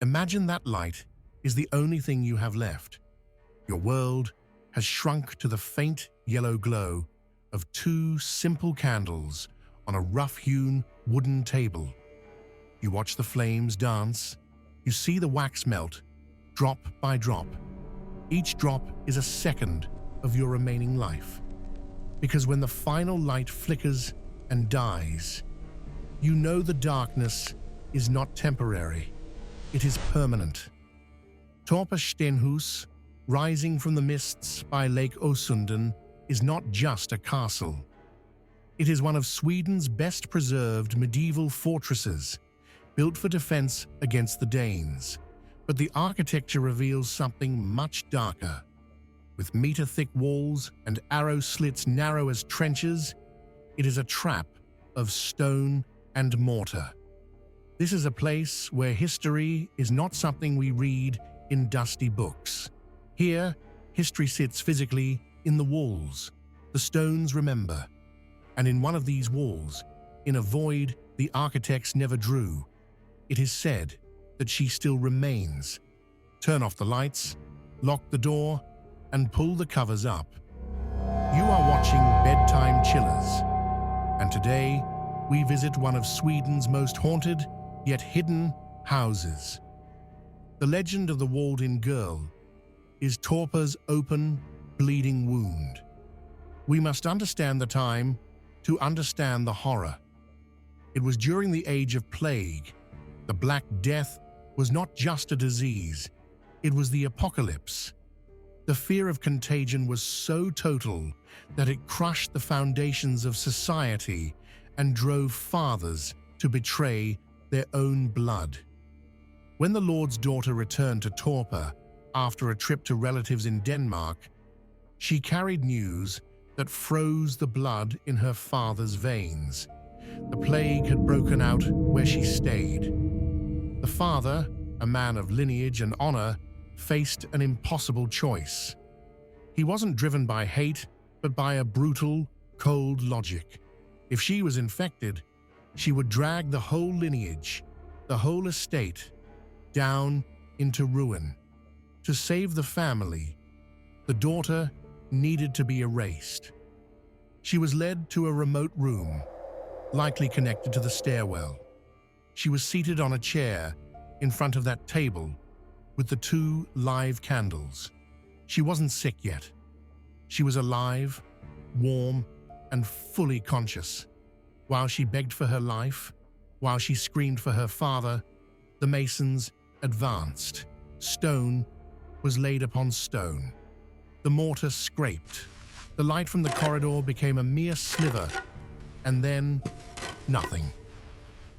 Imagine that light is the only thing you have left. Your world has shrunk to the faint yellow glow of two simple candles on a rough-hewn wooden table. You watch the flames dance. You see the wax melt, drop by drop. Each drop is a second of your remaining life. Because when the final light flickers and dies, you know the darkness is not temporary. It is permanent. Torpa Stenhus, rising from the mists by Lake Osunden, is not just a castle. It is one of Sweden's best-preserved medieval fortresses, built for defense against the Danes. But the architecture reveals something much darker. With meter-thick walls and arrow slits narrow as trenches, it is a trap of stone and mortar. This is a place where history is not something we read in dusty books. Here, history sits physically in the walls. The stones remember. And in one of these walls, in a void the architects never drew, it is said that she still remains. Turn off the lights, lock the door, and pull the covers up. You are watching Bedtime Chillers, and today we visit one of Sweden's most haunted yet hidden houses. The legend of the walled-in girl is Torpa's open, bleeding wound. We must understand the time to understand the horror. It was during the age of plague. The Black Death was not just a disease, it was the apocalypse. The fear of contagion was so total that it crushed the foundations of society and drove fathers to betray their own blood. When the Lord's daughter returned to Torpa after a trip to relatives in Denmark, she carried news that froze the blood in her father's veins. The plague had broken out where she stayed. The father, a man of lineage and honor, faced an impossible choice. He wasn't driven by hate, but by a brutal, cold logic. If she was infected, she would drag the whole lineage, the whole estate, down into ruin. To save the family, the daughter needed to be erased. She was led to a remote room, likely connected to the stairwell. She was seated on a chair in front of that table with the two live candles. She wasn't sick yet. She was alive, warm, and fully conscious. While she begged for her life, while she screamed for her father, the masons advanced. Stone was laid upon stone. The mortar scraped. The light from the corridor became a mere sliver, and then nothing.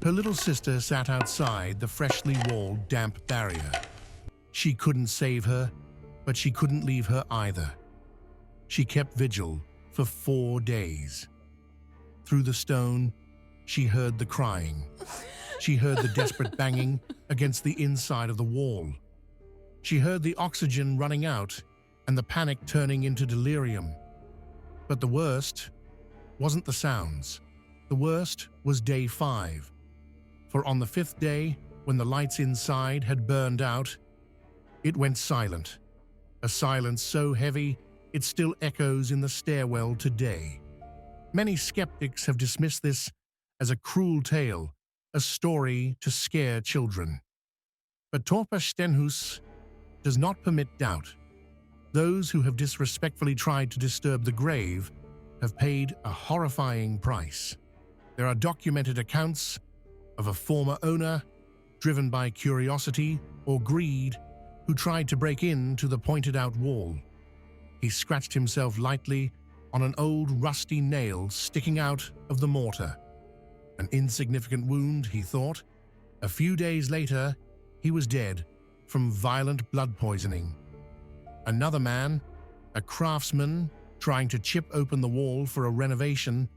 Her little sister sat outside the freshly walled, damp barrier. She couldn't save her, but she couldn't leave her either. She kept vigil for 4 days. Through the stone, she heard the crying. She heard the desperate banging against the inside of the wall. She heard the oxygen running out and the panic turning into delirium. But the worst wasn't the sounds. The worst was day 5. For on the 5th day, when the lights inside had burned out, it went silent. A silence so heavy it still echoes in the stairwell today. Many skeptics have dismissed this as a cruel tale, a story to scare children. But Torpa Stenhus does not permit doubt. Those who have disrespectfully tried to disturb the grave have paid a horrifying price. There are documented accounts of a former owner, driven by curiosity or greed, who tried to break into the pointed-out wall. He scratched himself lightly on an old rusty nail sticking out of the mortar. An insignificant wound, he thought. A few days later, he was dead from violent blood poisoning. Another man, a craftsman trying to chip open the wall for a renovation,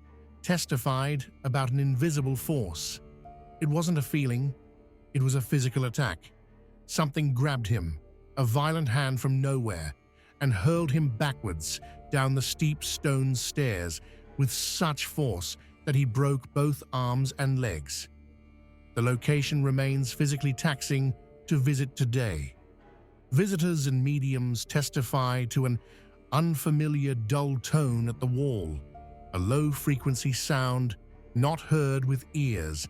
testified about an invisible force. It wasn't a feeling, it was a physical attack. Something grabbed him, a violent hand from nowhere, and hurled him backwards down the steep stone stairs with such force that he broke both arms and legs. The location remains physically taxing to visit today. Visitors and mediums testify to an unfamiliar dull tone at the wall, a low-frequency sound not heard with ears,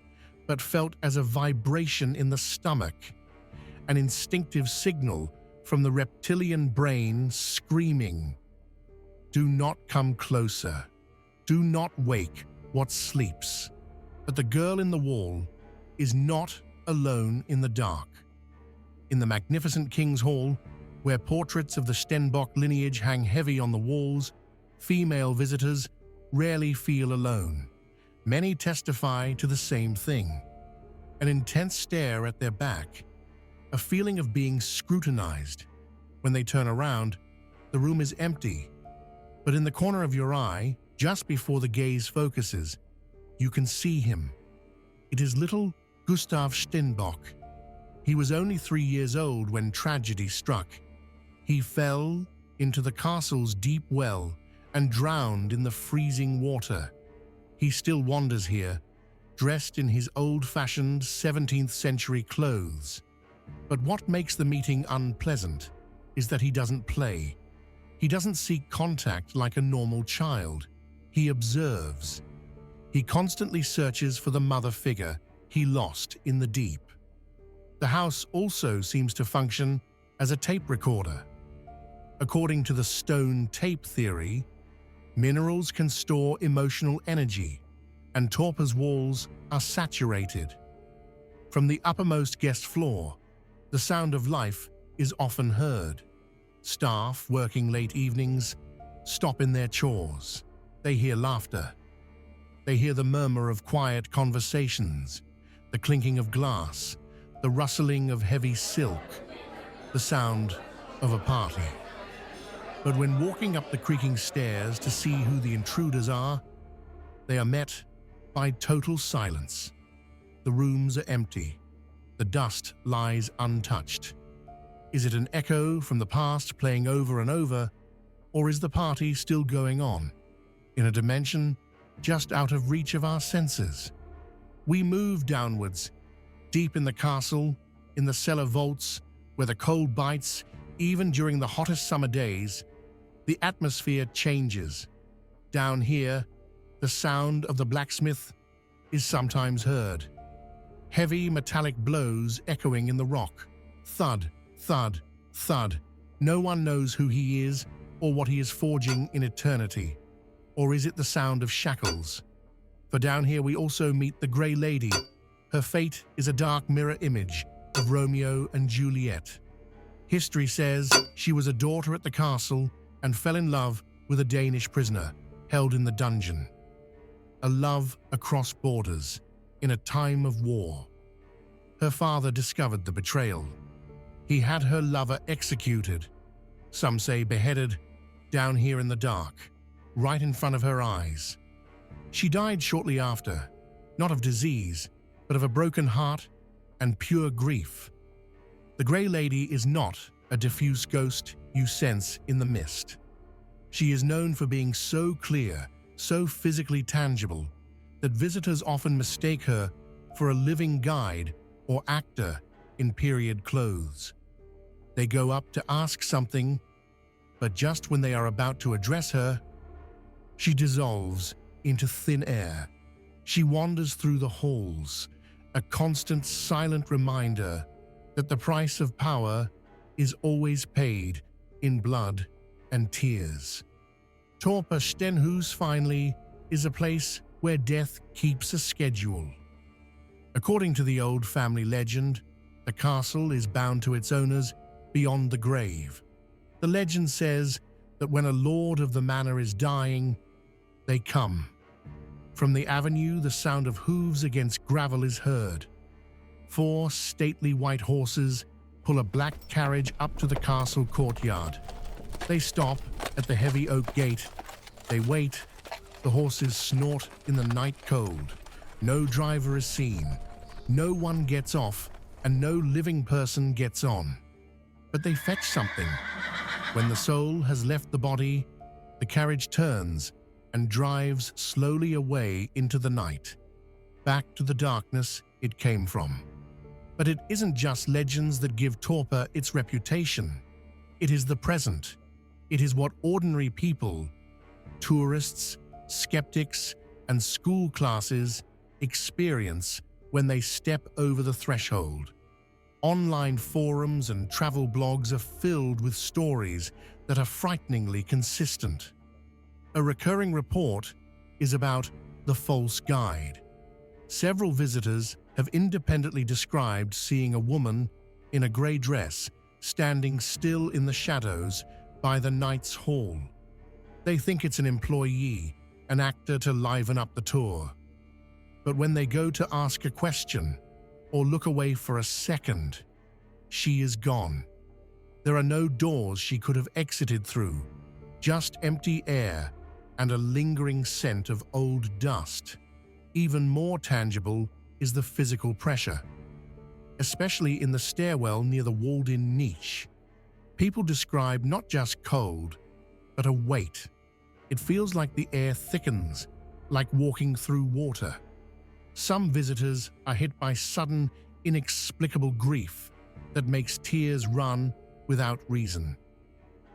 but felt as a vibration in the stomach, an instinctive signal from the reptilian brain screaming, "Do not come closer. Do not wake what sleeps." But the girl in the wall is not alone in the dark. In the magnificent King's Hall, where portraits of the Stenbock lineage hang heavy on the walls, female visitors rarely feel alone. Many testify to the same thing: an intense stare at their back, a feeling of being scrutinized. When they turn around, the room is empty, but in the corner of your eye, just before the gaze focuses, you can see him. It is little Gustav Stenbock. He was only 3 years old when tragedy struck. He fell into the castle's deep well and drowned in the freezing water. He still wanders here, dressed in his old-fashioned 17th century clothes. But what makes the meeting unpleasant is that he doesn't play. He doesn't seek contact like a normal child. He observes. He constantly searches for the mother figure he lost in the deep. The house also seems to function as a tape recorder. According to the stone tape theory, minerals can store emotional energy, and Torpa's walls are saturated. From the uppermost guest floor, the sound of life is often heard. Staff working late evenings stop in their chores. They hear laughter. They hear the murmur of quiet conversations, the clinking of glass, the rustling of heavy silk, the sound of a party. But when walking up the creaking stairs to see who the intruders are, they are met by total silence. The rooms are empty. The dust lies untouched. Is it an echo from the past playing over and over, or is the party still going on, in a dimension just out of reach of our senses? We move downwards, deep in the castle, in the cellar vaults, where the cold bites, even during the hottest summer days. The atmosphere changes. Down here, the sound of the blacksmith is sometimes heard. Heavy metallic blows echoing in the rock. Thud, thud, thud. No one knows who he is or what he is forging in eternity. Or is it the sound of shackles? For down here we also meet the Grey Lady. Her fate is a dark mirror image of Romeo and Juliet. History says she was a daughter at the castle and fell in love with a Danish prisoner held in the dungeon. A love across borders, in a time of war. Her father discovered the betrayal. He had her lover executed, some say beheaded, down here in the dark, right in front of her eyes. She died shortly after, not of disease, but of a broken heart and pure grief. The Grey Lady is not a diffuse ghost you sense in the mist. She is known for being so clear, so physically tangible, that visitors often mistake her for a living guide or actor in period clothes. They go up to ask something, but just when they are about to address her, she dissolves into thin air. She wanders through the halls, a constant silent reminder that the price of power is always paid in blood and tears. Torpa Stenhus, finally, is a place where death keeps a schedule. According to the old family legend, the castle is bound to its owners beyond the grave. The legend says that when a lord of the manor is dying, they come. From the avenue, the sound of hooves against gravel is heard. 4 stately white horses pull a black carriage up to the castle courtyard. They stop at the heavy oak gate. They wait. The horses snort in the night cold. No driver is seen. No one gets off, and no living person gets on. But they fetch something. When the soul has left the body, the carriage turns and drives slowly away into the night, back to the darkness it came from. But it isn't just legends that give Torpa its reputation. It is the present. It is what ordinary people, tourists, skeptics, and school classes experience when they step over the threshold. Online forums and travel blogs are filled with stories that are frighteningly consistent. A recurring report is about the false guide. Several visitors have independently described seeing a woman in a grey dress standing still in the shadows by the Knight's Hall. They think it's an employee, an actor to liven up the tour. But when they go to ask a question or look away for a second, she is gone. There are no doors she could have exited through, just empty air and a lingering scent of old dust. Even more tangible is the physical pressure, especially in the stairwell near the walled-in niche. People describe not just cold, but a weight. It feels like the air thickens, like walking through water. Some visitors are hit by sudden, inexplicable grief that makes tears run without reason.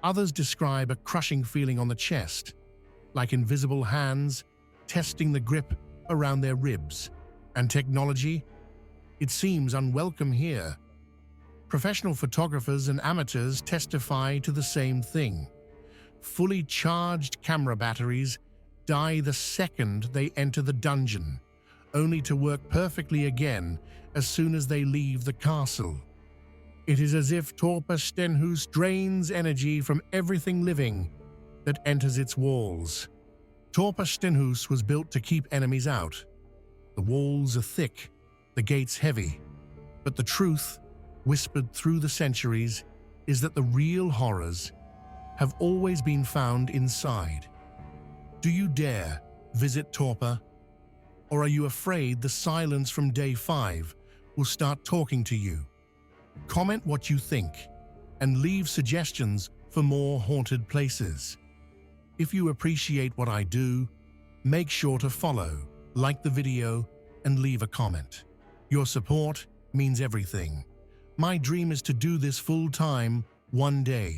Others describe a crushing feeling on the chest, like invisible hands testing the grip around their ribs. And technology? It seems unwelcome here. Professional photographers and amateurs testify to the same thing. Fully charged camera batteries die the second they enter the dungeon, only to work perfectly again as soon as they leave the castle. It is as if Torpa Stenhus drains energy from everything living that enters its walls. Torpa Stenhus was built to keep enemies out. The walls are thick, the gates heavy, but the truth, whispered through the centuries, is that the real horrors have always been found inside. Do you dare visit Torpa? Or are you afraid the silence from day 5 will start talking to you? Comment what you think and leave suggestions for more haunted places. If you appreciate what I do, make sure to follow, like the video, and leave a comment. Your support means everything. My dream is to do this full-time, one day.